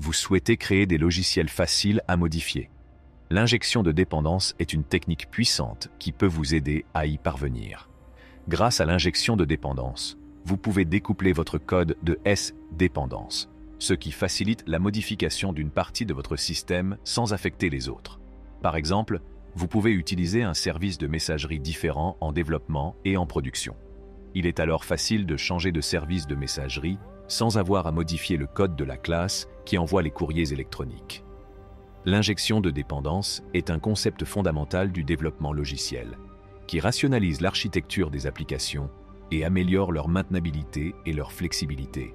vous souhaitez créer des logiciels faciles à modifier. L'injection de dépendance est une technique puissante qui peut vous aider à y parvenir. Grâce à l'injection de dépendance, vous pouvez découpler votre code de S-dépendance, ce qui facilite la modification d'une partie de votre système sans affecter les autres. Par exemple, vous pouvez utiliser un service de messagerie différent en développement et en production. Il est alors facile de changer de service de messagerie sans avoir à modifier le code de la classe qui envoie les courriers électroniques. L'injection de dépendance est un concept fondamental du développement logiciel, qui rationalise l'architecture des applications et améliore leur maintenabilité et leur flexibilité.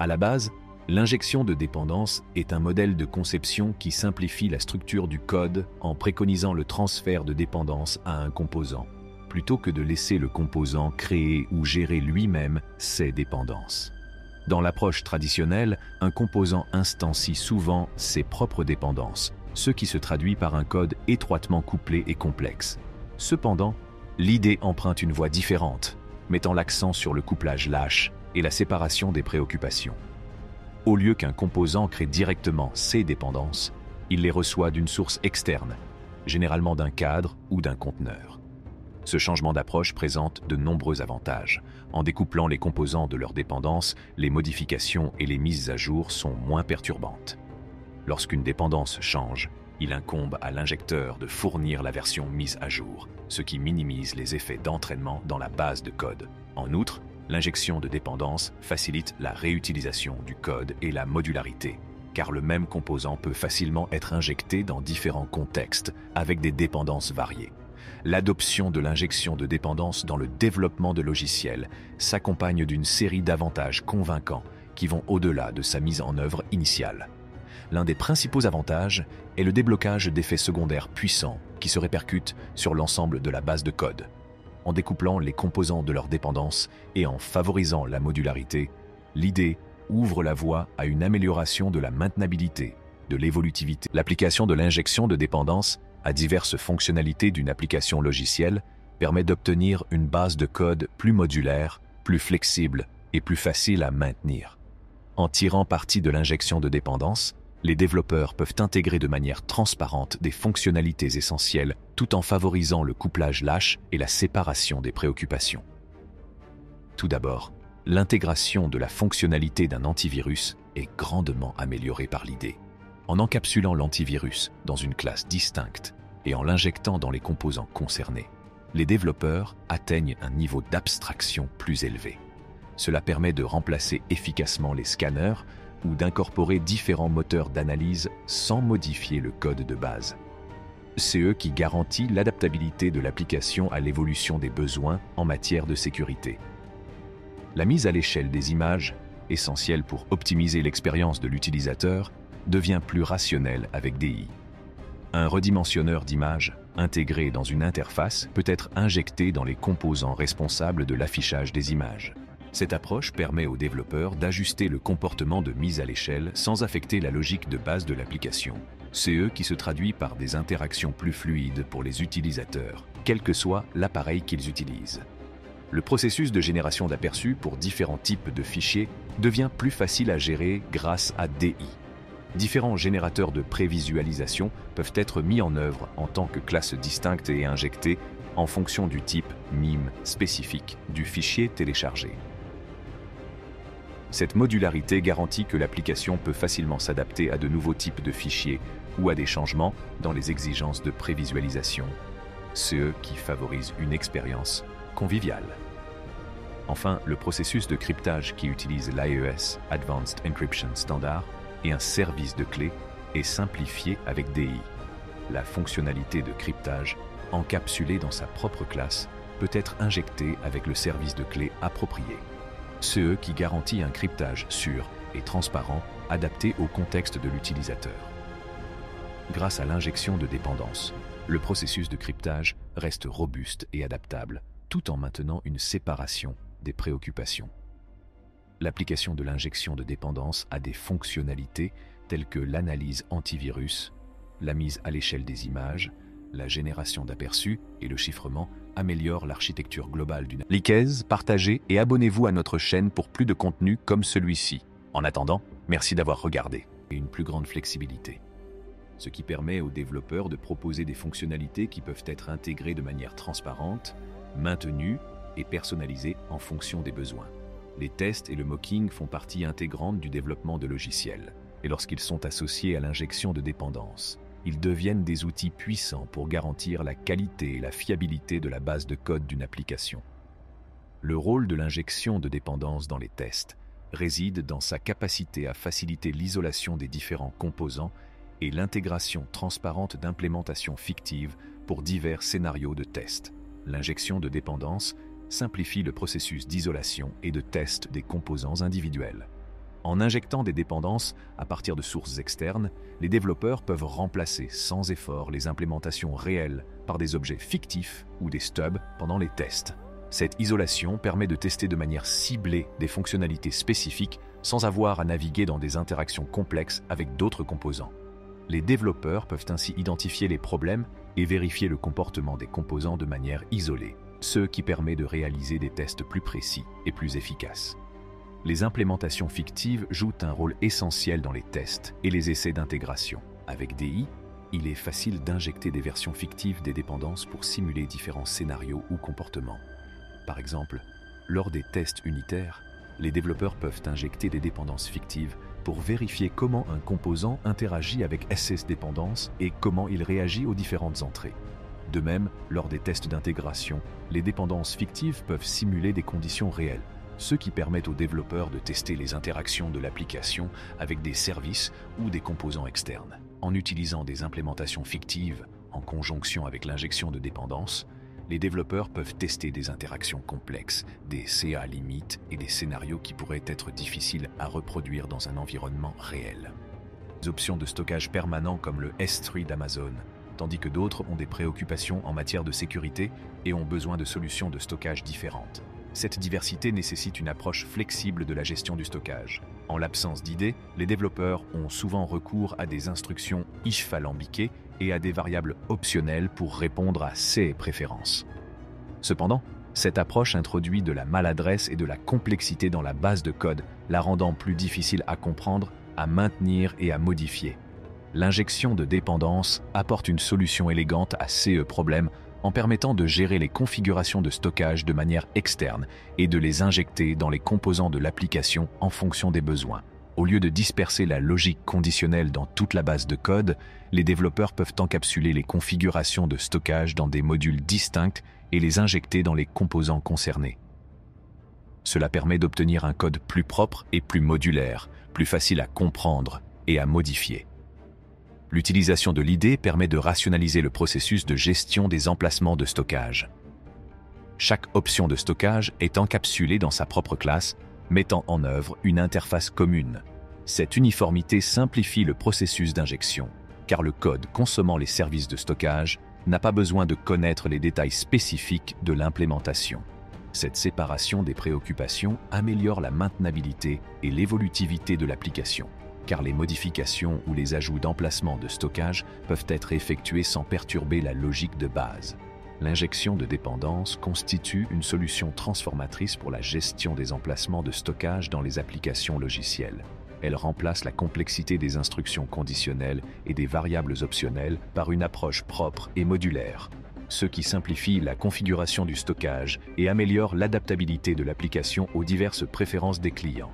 À la base, l'injection de dépendance est un modèle de conception qui simplifie la structure du code en préconisant le transfert de dépendance à un composant, plutôt que de laisser le composant créer ou gérer lui-même ses dépendances. Dans l'approche traditionnelle, un composant instancie souvent ses propres dépendances, ce qui se traduit par un code étroitement couplé et complexe. Cependant, l'idée emprunte une voie différente, mettant l'accent sur le couplage lâche et la séparation des préoccupations. Au lieu qu'un composant crée directement ses dépendances, il les reçoit d'une source externe, généralement d'un cadre ou d'un conteneur. Ce changement d'approche présente de nombreux avantages. En découplant les composants de leurs dépendances, les modifications et les mises à jour sont moins perturbantes. Lorsqu'une dépendance change, il incombe à l'injecteur de fournir la version mise à jour, ce qui minimise les effets d'entraînement dans la base de code. En outre, l'injection de dépendance facilite la réutilisation du code et la modularité, car le même composant peut facilement être injecté dans différents contextes avec des dépendances variées. L'adoption de l'injection de dépendance dans le développement de logiciels s'accompagne d'une série d'avantages convaincants qui vont au-delà de sa mise en œuvre initiale. L'un des principaux avantages est le déblocage d'effets secondaires puissants qui se répercutent sur l'ensemble de la base de code. En découplant les composants de leur dépendance et en favorisant la modularité, l'idée ouvre la voie à une amélioration de la maintenabilité, de l'évolutivité. L'application de l'injection de dépendance à diverses fonctionnalités d'une application logicielle permet d'obtenir une base de code plus modulaire, plus flexible et plus facile à maintenir. En tirant parti de l'injection de dépendance, les développeurs peuvent intégrer de manière transparente des fonctionnalités essentielles tout en favorisant le couplage lâche et la séparation des préoccupations. Tout d'abord, l'intégration de la fonctionnalité d'un antivirus est grandement améliorée par l'idée. En encapsulant l'antivirus dans une classe distincte et en l'injectant dans les composants concernés, les développeurs atteignent un niveau d'abstraction plus élevé. Cela permet de remplacer efficacement les scanners ou d'incorporer différents moteurs d'analyse sans modifier le code de base. C'est eux qui garantit l'adaptabilité de l'application à l'évolution des besoins en matière de sécurité. La mise à l'échelle des images, essentielle pour optimiser l'expérience de l'utilisateur, devient plus rationnelle avec DI. Un redimensionneur d'images, intégré dans une interface, peut être injecté dans les composants responsables de l'affichage des images. Cette approche permet aux développeurs d'ajuster le comportement de mise à l'échelle sans affecter la logique de base de l'application. C'est eux qui se traduit par des interactions plus fluides pour les utilisateurs, quel que soit l'appareil qu'ils utilisent. Le processus de génération d'aperçus pour différents types de fichiers devient plus facile à gérer grâce à DI. Différents générateurs de prévisualisation peuvent être mis en œuvre en tant que classes distinctes et injectées en fonction du type MIME spécifique du fichier téléchargé. Cette modularité garantit que l'application peut facilement s'adapter à de nouveaux types de fichiers ou à des changements dans les exigences de prévisualisation, ce qui favorise une expérience conviviale. Enfin, le processus de cryptage qui utilise l'AES Advanced Encryption Standard et un service de clé est simplifié avec DI. La fonctionnalité de cryptage, encapsulée dans sa propre classe, peut être injectée avec le service de clé approprié. CE qui garantit un cryptage sûr et transparent adapté au contexte de l'utilisateur. Grâce à l'injection de dépendance, le processus de cryptage reste robuste et adaptable, tout en maintenant une séparation des préoccupations. L'application de l'injection de dépendance a des fonctionnalités telles que l'analyse antivirus, la mise à l'échelle des images, la génération d'aperçus et le chiffrement améliorent l'architecture globale d'une. Likez, partagez et abonnez-vous à notre chaîne pour plus de contenus comme celui-ci. En attendant, merci d'avoir regardé et une plus grande flexibilité, ce qui permet aux développeurs de proposer des fonctionnalités qui peuvent être intégrées de manière transparente, maintenues et personnalisées en fonction des besoins. Les tests et le mocking font partie intégrante du développement de logiciels, et lorsqu'ils sont associés à l'injection de dépendances, ils deviennent des outils puissants pour garantir la qualité et la fiabilité de la base de code d'une application. Le rôle de l'injection de dépendance dans les tests réside dans sa capacité à faciliter l'isolation des différents composants et l'intégration transparente d'implémentations fictives pour divers scénarios de test. L'injection de dépendance simplifie le processus d'isolation et de test des composants individuels. En injectant des dépendances à partir de sources externes, les développeurs peuvent remplacer sans effort les implémentations réelles par des objets fictifs ou des stubs pendant les tests. Cette isolation permet de tester de manière ciblée des fonctionnalités spécifiques sans avoir à naviguer dans des interactions complexes avec d'autres composants. Les développeurs peuvent ainsi identifier les problèmes et vérifier le comportement des composants de manière isolée, ce qui permet de réaliser des tests plus précis et plus efficaces. Les implémentations fictives jouent un rôle essentiel dans les tests et les essais d'intégration. Avec DI, il est facile d'injecter des versions fictives des dépendances pour simuler différents scénarios ou comportements. Par exemple, lors des tests unitaires, les développeurs peuvent injecter des dépendances fictives pour vérifier comment un composant interagit avec SS dépendance et comment il réagit aux différentes entrées. De même, lors des tests d'intégration, les dépendances fictives peuvent simuler des conditions réelles, ce qui permet aux développeurs de tester les interactions de l'application avec des services ou des composants externes. En utilisant des implémentations fictives en conjonction avec l'injection de dépendances, les développeurs peuvent tester des interactions complexes, des CA limites et des scénarios qui pourraient être difficiles à reproduire dans un environnement réel. Des options de stockage permanent comme le S3 d'Amazon, tandis que d'autres ont des préoccupations en matière de sécurité et ont besoin de solutions de stockage différentes. Cette diversité nécessite une approche flexible de la gestion du stockage. En l'absence d'idées, les développeurs ont souvent recours à des instructions if alambiquées et à des variables optionnelles pour répondre à ces préférences. Cependant, cette approche introduit de la maladresse et de la complexité dans la base de code, la rendant plus difficile à comprendre, à maintenir et à modifier. L'injection de dépendance apporte une solution élégante à ces problèmes en permettant de gérer les configurations de stockage de manière externe et de les injecter dans les composants de l'application en fonction des besoins. Au lieu de disperser la logique conditionnelle dans toute la base de code, les développeurs peuvent encapsuler les configurations de stockage dans des modules distincts et les injecter dans les composants concernés. Cela permet d'obtenir un code plus propre et plus modulaire, plus facile à comprendre et à modifier. L'utilisation de l'IDE permet de rationaliser le processus de gestion des emplacements de stockage. Chaque option de stockage est encapsulée dans sa propre classe, mettant en œuvre une interface commune. Cette uniformité simplifie le processus d'injection, car le code consommant les services de stockage n'a pas besoin de connaître les détails spécifiques de l'implémentation. Cette séparation des préoccupations améliore la maintenabilité et l'évolutivité de l'application, car les modifications ou les ajouts d'emplacement de stockage peuvent être effectués sans perturber la logique de base. L'injection de dépendance constitue une solution transformatrice pour la gestion des emplacements de stockage dans les applications logicielles. Elle remplace la complexité des instructions conditionnelles et des variables optionnelles par une approche propre et modulaire, ce qui simplifie la configuration du stockage et améliore l'adaptabilité de l'application aux diverses préférences des clients.